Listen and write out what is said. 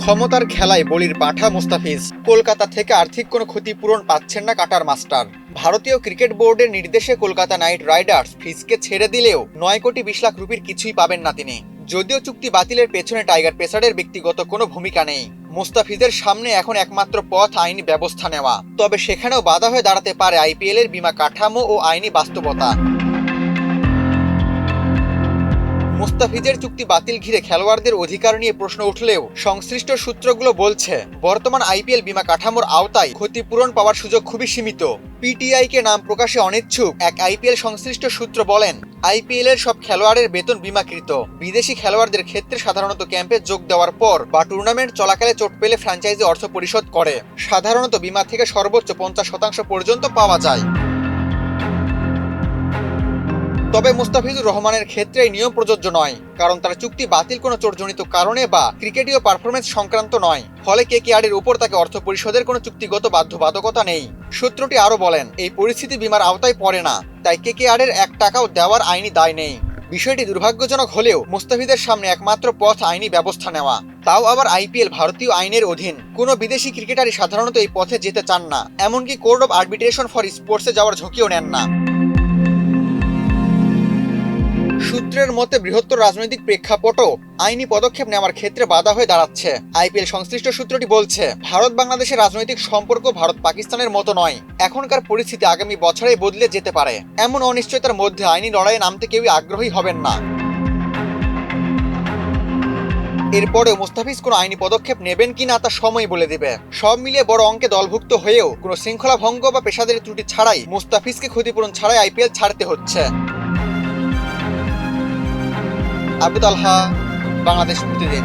ক্ষমতার খেলায় বলির পাঁঠা মুস্তাফিজ। কলকাতা থেকে আর্থিক কোনো ক্ষতিপূরণ পাচ্ছেন না কাটার মাস্টার। ভারতীয় ক্রিকেট বোর্ডের নির্দেশে কলকাতা নাইট রাইডার্স ফিজকে ছেড়ে দিলেও 9 কোটি 20 লাখ রুপির কিছুই পাবেন না তিনি। যদিও চুক্তি বাতিলের পেছনে টাইগার পেসারের ব্যক্তিগত কোনো ভূমিকা নেই, মুস্তাফিজের সামনে এখন একমাত্র পথ আইনি ব্যবস্থা নেওয়া। তবে সেখানেও বাধা হয়ে দাঁড়াতে পারে আইপিএল এর বীমা কাঠামো ও আইনি বাস্তবতা। মুস্তাফিজের চুক্তি বাতিল ঘিরে খেলোয়াড়দের অধিকার নিয়ে প্রশ্ন উঠলেও সংশ্লিষ্ট সূত্রগুলো বলছে বর্তমান আইপিএল বীমা কাঠামোর আওতায় ক্ষতিপূরণ পাওয়ার সুযোগ খুবই সীমিত। পিটিআইকে নাম প্রকাশে অনিচ্ছুক এক আইপিএল সংশ্লিষ্ট সূত্র বলেন, আইপিএল এর সব খেলোয়াড়ের বেতন বীমাকৃত। বিদেশি খেলোয়াড়দের ক্ষেত্রে সাধারণত ক্যাম্পে যোগ দেওয়ার পর বা টুর্নামেন্ট চলাকালে চোট পেলে ফ্র্যাঞ্চাইজি অর্থ পরিশোধ করে। সাধারণত বীমা থেকে সর্বোচ্চ 50% পর্যন্ত পাওয়া যায়। তবে মুস্তাফিজুর রহমানের ক্ষেত্রে এই নিয়ম প্রযোজ্য নয়, কারণ তার চুক্তি বাতিল কোনো চোটজনিত কারণে বা ক্রিকেটীয় পারফরমেন্স সংক্রান্ত নয়। ফলে কেকেআরের উপর তাকে অর্থ পরিশোধের কোনো চুক্তিগত বাধ্যবাধকতা নেই। সূত্রটি আরও বলেন, এই পরিস্থিতি বীমার আওতায় পড়ে না, তাই কেকেআরের 1 টাকাও দেওয়ার আইনি দায় নেই। বিষয়টি দুর্ভাগ্যজনক হলেও মুস্তাফিজের সামনে একমাত্র পথ আইনি ব্যবস্থা নেওয়া, তাও আবার আইপিএল ভারতীয় আইনের অধীন। কোনো বিদেশি ক্রিকেটারই সাধারণত এই পথে যেতে চান না, এমনকি কোর্ট অব আর্বিট্রেশন ফর স্পোর্টসে যাওয়ার ঝুঁকিও নেন না। সূত্রের মতে বৃহত্তর রাজনৈতিক প্রেক্ষাপটও আইনি পদক্ষেপ নেওয়ার ক্ষেত্রে বাধা হয়ে দাঁড়াচ্ছে। আইপিএল সংশ্লিষ্ট সূত্রটি বলছে, ভারত বাংলাদেশের রাজনৈতিক সম্পর্ক ভারত পাকিস্তানের মতো নয়। এখনকার পরিস্থিতি আগামী বছরেই বদলে যেতে পারে। এমন অনিশ্চয়তার মধ্যে আইনি লড়াইয়ে নামতে কেউই আগ্রহী হবেন না। এরপরেও মুস্তাফিজ কোনো আইনি পদক্ষেপ নেবেন কিনা তা সময় বলে দিবে। সব মিলিয়ে বড় অঙ্কে দলভুক্ত হয়েও কোনো শৃঙ্খলা ভঙ্গ বা পেশাদারি ত্রুটি ছাড়াই মুস্তাফিজকে ক্ষতিপূরণ ছাড়াই আইপিএল ছাড়তে হচ্ছে। আবু তালহা, বাংলাদেশ প্রতিদিন।